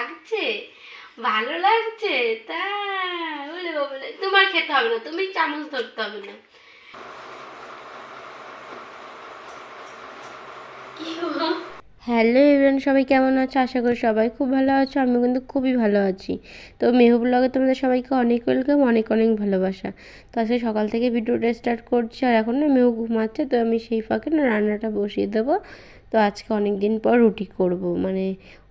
লাগছে? ভালো লাগছে? তা বলে বলে তোমার খেতে হবে না, তুমি চামচ ধরতে হবে না। কি গো? হ্যালো এভরিওয়ান, সবাই কেমন আছো? আশা করি সবাই খুব ভালো আছো। আমি কিন্তু খুবই ভালো আছি। তো মেহু ব্লগে তোমাদের সবাইকে অনেক ওয়েলকাম, অনেক অনেক ভালোবাসা। তো আজকে সকাল থেকে ভিডিওটা স্টার্ট করছি, আর এখন না মেহু ঘুমাচ্ছে, তো আমি সেই ফাঁকে না রান্নাটা বসিয়ে দেবো। তো আজকে অনেক দিন পর রুটি করব, মানে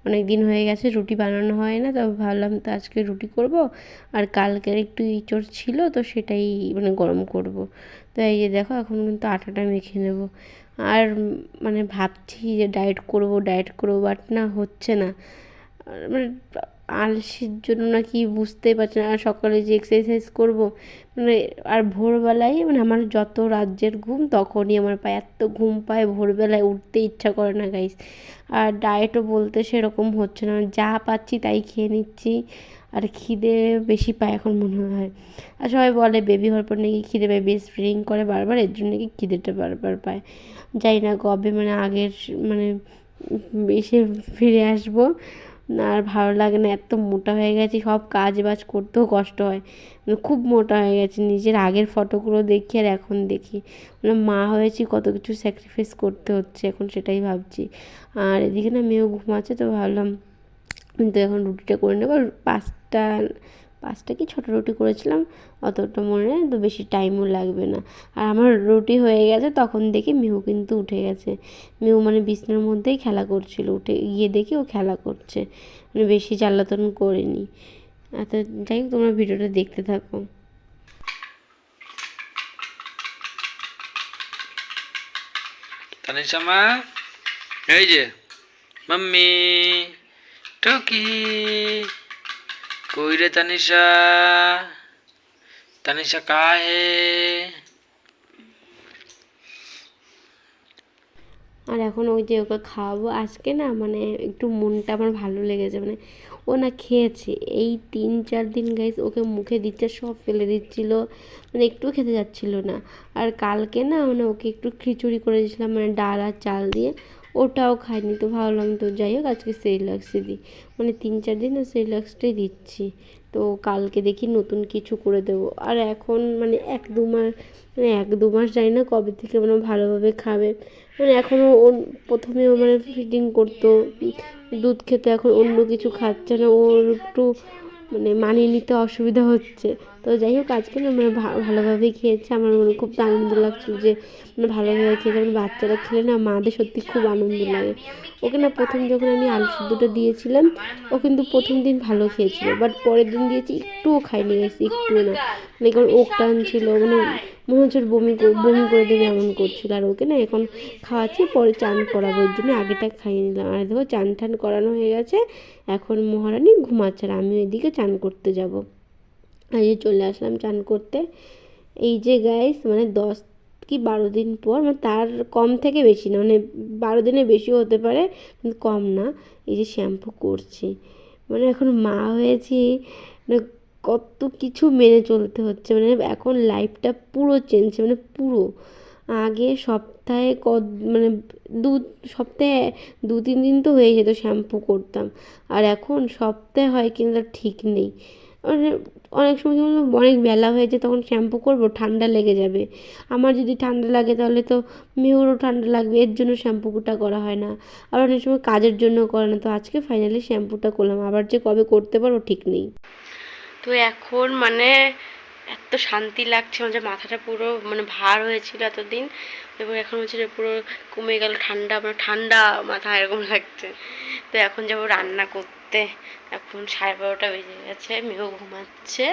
অনেক দিন হয়ে গেছে রুটি বানানো হয় না, তো ভাবলাম তো আজকে রুটি করব। আর কালকের একটু ইঁচড় ছিল, তো সেটাই মানে গরম করব। তো এই যে দেখো, এখন কিন্তু আটাটা মেখে নেব। আর মানে ভাবছি যে ডায়েট করব, বাট না হচ্ছে না। মানে আলসির জন্য না কি বুঝতেই পারছি না। আর সকালে যে এক্সারসাইজ করব, মানে আর ভোরবেলায় মানে আমার যত রাজ্যের ঘুম, তখনই আমার পায় এত ঘুম পায়, ভোরবেলায় উঠতে ইচ্ছা করে না গাইস। আর ডায়েটও বলতে সেরকম হচ্ছে না, যা পাচ্ছি তাই খেয়ে নিচ্ছি। আর খিদে বেশি পায় এখন মনে হয়। আর সবাই বলে বেবি হওয়ার পর নাকি খিদে পায়, বেস্ট ফিডিং করে বারবার, এর জন্য নাকি খিদেটা বারবার পায়। যাই না কবে মানে আগের মানে এসে ফিরে আসবো। আর ভালো লাগে না, এত মোটা হয়ে গেছি, সব কাজ বাজ করতেও কষ্ট হয়। মানে খুব মোটা হয়ে গেছে, নিজের আগের ফটোগুলো দেখি আর এখন দেখি মানে মা হয়েছি, কত কিছু স্যাক্রিফাইস করতে হচ্ছে এখন, সেটাই ভাবছি। আর এদিকে না মেয়েও ঘুমাচ্ছে, তো ভাবলাম কিন্তু এখন রুটিটা করে নেবো। পাঁচটা পাঁচটা কি ছটা রুটি করেছিলাম, অতটা মনে নেই, তো বেশি টাইমও লাগবে না। আর আমার রুটি হয়ে গেছে, তখন দেখি মিহু কিন্তু উঠে গেছে। মিহু মানে বিছানার মধ্যেই খেলা করছিল, উঠে গিয়ে দেখি ও খেলা করছে, মানে বেশি জ্বালাতন করেনি। তো যাই হোক, তোমরা ভিডিওটা দেখতে থাকো। তানিশা মা, এই যে মাম্মি টুকি, কই রে তানিশা? তানিশা কাহা হে? আর এখন ওই যে ওকে খাওয়াবো আজকে না, মানে একটু মনটা আমার ভালো লেগেছে। মানে ও না খেয়েছে এই 3-4 দিন গাইস, ওকে মুখে দিচ্ছে সব ফেলে দিচ্ছিলো, মানে একটু খেতে যাচ্ছিলো না। আর কালকে না মানে ওকে একটু খিচুড়ি করে দিয়েছিলাম, মানে ডাল আর চাল দিয়ে, ওটাও খায়নি। তো ভাবলাম তো যাই হোক আজকে সেরিল্যাক্সই দিই, মানে 3-4 দিন না সেরিল্যাক্সটাই দিচ্ছি। তো কালকে দেখি নতুন কিছু করে দেবো। আর এখন মানে 1-2 মাস, মানে 1-2 মাস জানি না কবে থেকে মানে ভালোভাবে খাবে। মানে এখনও ওর প্রথমেও মানে ফিডিং করতো, দুধ খেতে, এখন অন্য কিছু খাচ্ছে না, ওর একটু মানে মানিয়ে নিতে অসুবিধা হচ্ছে। তো যাই হোক আজকে না মানে ভালোভাবেই খেয়েছে। আমার মানে খুব আনন্দ লাগছিল যে মানে ভালোভাবে খেয়েছে। মানে বাচ্চারা খেলে না মাদের সত্যি খুব আনন্দ লাগে। ওকে না প্রথম যখন আমি আলু সিদ্ধটা দিয়েছিলাম, ও কিন্তু প্রথম দিন ভালো খেয়েছিল, বাট পরের দিন দিয়েছি একটুও খাইনি গেছে, একটুও না। মানে কারণ ওক টানছিল, মানে মনে হচ্ছে বমি বমি করে দেবে এমন করছিল। আর ওকে না এখন খাওয়াচ্ছি, পরে চান করাবো, এর জন্য আগেটা খাইয়ে নিলাম। আর দেখো চান টান করানো হয়ে গেছে, এখন মহারানী ঘুমাচ্ছে, আর আমি ওইদিকে চান করতে যাব। আর এই চলে আসলাম চান করতে। এই যে গাইস মানে 10 কি 12 দিন পর, মানে তার কম থেকে বেশি না, মানে 12 দিনের বেশিও হতে পারে কিন্তু কম না, এই যে শ্যাম্পু করছি। মানে এখন মা হয়েছি, মানে কত কিছু মেনে চলতে হচ্ছে, মানে এখন লাইফটা পুরো চেঞ্জ, মানে পুরো। আগে সপ্তাহে মানে দু সপ্তাহে 2-3 দিন তো হয়ে যেত শ্যাম্পু করতাম, আর এখন সপ্তাহে হয় কিন্তু তার ঠিক নেই। মানে অনেক সময় কি বলতো, অনেক বেলা হয়েছে, তখন শ্যাম্পু করবো, ঠান্ডা লেগে যাবে। আমার যদি ঠান্ডা লাগে তাহলে তো মেয়েরও ঠান্ডা লাগবে, এর জন্য শ্যাম্পুটা করা হয় না। আর অনেক সময় কাজের জন্য করে না। তো আজকে ফাইনালি শ্যাম্পুটা করলাম, আবার যে কবে করতে পারবো ঠিক নেই। তো এখন মানে এত শান্তি লাগছে, মানে মাথাটা পুরো মানে ভার হয়েছিল এতদিন, এবং এখন হচ্ছে যে পুরো কমে গেল, ঠান্ডা মানে ঠান্ডা মাথা এরকম লাগছে। তো এখন যাবো রান্না করতে। এখন 12:30 বেজে গেছে, মেয়েও ঘুমাচ্ছে।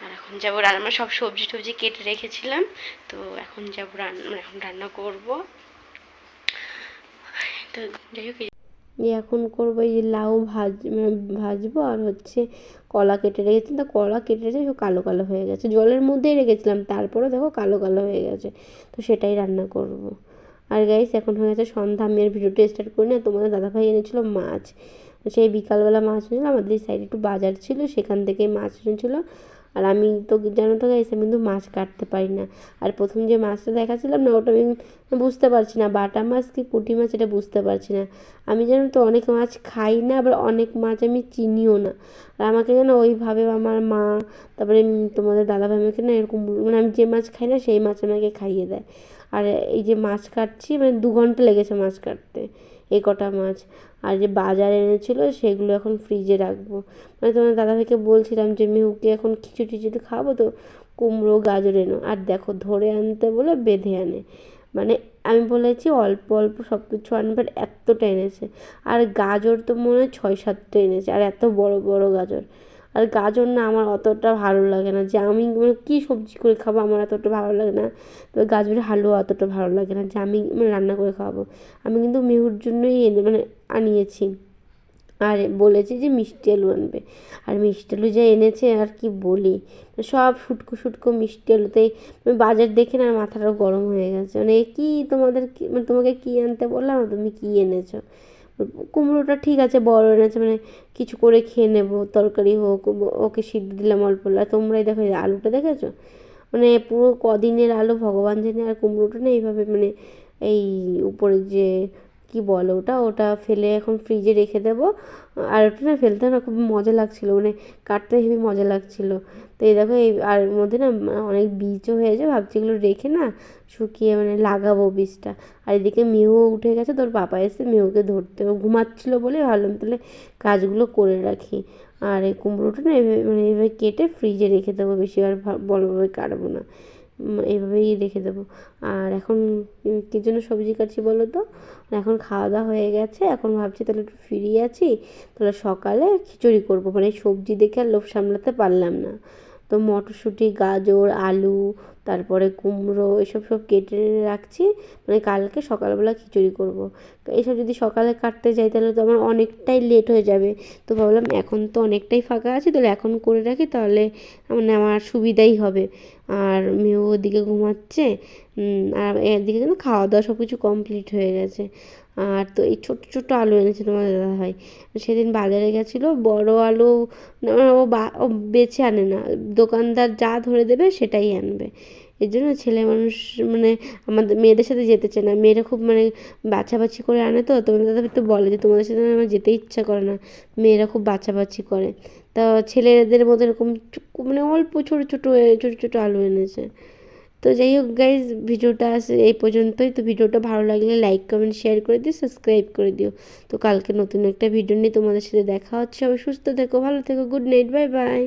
আর এখন যাবো রান্না, মানে সব সবজি টবজি কেটে রেখেছিলাম, তো এখন যাবো রান্না, মানে এখন রান্না করবো। তো যাই হোক এখন করবো এই যে লাউ ভাজবো, আর হচ্ছে কলা কেটে রেখেছিলাম, তো কলা কেটে রেখে কালো কালো হয়ে গেছে, জলের মধ্যেই রেখেছিলাম, তারপরে দেখো কালো কালো হয়ে গেছে, তো সেটাই রান্না করব। আর গাইস এখন হয়ে গেছে সন্ধ্যা, আমি আর ভিডিওটা স্টার্ট করি না, তোমাদের দাদাভাই এনেছিলো মাছ, সেই বিকালবেলা মাছ এনেছিলো, আমাদের এই সাইডে একটু বাজার ছিল, সেখান থেকে মাছ এনেছিলো। আর আমি তো জানো তো গাইস আমি কিন্তু মাছ কাটতে পারি না। আর প্রথম যে মাছটা দেখাচ্ছিলাম না ওটা আমি বুঝতে পারছি না বাটা মাছ কি পুঁটি মাছ এটা বুঝতে পারছি না। আমি জানো তো অনেক মাছ খাই না, আবার অনেক মাছ আমি চিনিও না। আর আমাকে যেন ওইভাবে আমার মা, তারপরে তোমাদের দাদাভাই আমাকে না এরকম মানে আমি যে মাছ খাই না সেই মাছ আমাকে খাইয়ে দেয়। আর এই যে মাছ কাটছি মানে 2 ঘন্টা লেগেছে মাছ কাটতে এই কটা মাছ। আর যে বাজার এনেছিলো সেগুলো এখন ফ্রিজে রাখবো। মানে তোমার দাদাভাইকে বলছিলাম যে মিহুকে এখন খিচুড়ি টিচুড়ি খাবো তো কুমড়ো গাজর এনো, আর দেখো ধরে আনতে বলে বেঁধে আনে। মানে আমি বলেছি অল্প অল্প সব কিছু আনবে, এতটা এনেছে। আর গাজর তো মনে হয় 6-7টা এনেছে, আর এত বড় বড় গাজর। আর গাজর না আমার অতটা ভালো লাগে না, যে আমি মানে কী সবজি করে খাবো আমার অতটা ভালো লাগে না। তো গাজরের হালুয়া অতটা ভালো লাগে না যে আমি মানে রান্না করে খাওয়াবো। আমি কিন্তু মেহুর জন্যই মানে আনিয়েছি। আর বলেছে যে মিষ্টি আলু আনবে, আর মিষ্টি আলু যা এনেছে আর কি বলি, সব শুটকো শুটকো মিষ্টি আলুতেই আমি বাজার দেখে না মাথাটাও গরম হয়ে গেছে। মানে কী তোমাদের মানে তোমাকে কী আনতে বললাম তুমি কী এনেছো। কুমড়োটা ঠিক আছে বড় এনেছে, মানে কিছু করে খেয়ে নেবো, তরকারি হোক ওকে সিদ্ধ দিলাম অল্প। আর তোমরাই দেখো আলুটা দেখেছো, মানে পুরো কদিনের আলু ভগবান জানে। আর কুমড়োটা না এইভাবে মানে এই উপরে যে কী বলে ওটা ওটা ফেলে এখন ফ্রিজে রেখে দেবো। আর ওটা না ফেলতে না খুব মজা লাগছিলো, মানে কাটতে হেবি মজা লাগছিলো। তো এই দেখো এই আর মধ্যে না অনেক বীজও হয়েছে, ভাবছি এগুলো রেখে না শুকিয়ে মানে লাগাবো বীজটা। আর এদিকে মেহু উঠে গেছে, তোর পাপা এসে মেহুকে ধরতে, ও ঘুমাচ্ছিলো বলে ভাবলাম তাহলে কাজগুলো করে রাখি। আর এই কুমড়োটা না এইভাবে মানে এইভাবে কেটে ফ্রিজে রেখে দেবো, বেশি আর বড়োভাবে কাটবো না, এইভাবেই রেখে দেবো। আর এখন কী জন্য সবজি কাটছি বলো তো, এখন খাওয়া দাওয়া হয়ে গেছে, এখন ভাবছি তাহলে একটু ফ্রি আছি, তাহলে সকালে খিচুড়ি করবো। মানে সবজি দেখে আর লোভ সামলাতে পারলাম না, তো মটরশুঁটি গাজর আলু তারপরে কুমড়ো এসব সব কেটে রাখছি, মানে কালকে সকালবেলা খিচুড়ি করব। এসব যদি সকালে কাটতে যাই তাহলে তো আমার অনেকটাই লেট হয়ে যাবে। তো ভাবলাম এখন তো অনেকটাই ফাঁকা আছে, তাহলে এখন করে রাখি, তাহলে মানে আমার সুবিধাই হবে। আর মেয়েও ওদিকে ঘুমাচ্ছে, আর এদিকে কিন্তু খাওয়া দাওয়া সব কিছু কমপ্লিট হয়ে গেছে। আর তো এই ছোটো ছোটো আলু এনেছে তোমার দাদাভাই, সেদিন বাজারে গেছিলো বড় আলু ও বেছে আনে না, দোকানদার যা ধরে দেবে সেটাই আনবে। এর জন্য ছেলে মানুষ মানে আমাদের মেয়েদের সাথে যেতে চায় না, মেয়েরা খুব মানে বাছাবাছি করে আনে। তো তোমাদের দাদাভাই তো বলে যে তোমাদের সাথে আমার যেতে ইচ্ছা করে না, মেয়েরা খুব বাছাবাছি করে। তা ছেলেদের মধ্যে এরকম মানে অল্প ছোটো ছোটো ছোটো ছোটো আলু এনেছে। তো যাই হোক গাইজ ভিডিওটা আছে এই পর্যন্তই। তো ভিডিওটা ভালো লাগলে লাইক কমেন্ট শেয়ার করে দিও, সাবস্ক্রাইব করে দিও। তো কালকে নতুন একটা ভিডিও নিয়ে তোমাদের সাথে দেখা হচ্ছে। সবাই সুস্থ থেকো, ভালো থেকো, গুড নাইট, বাই বাই।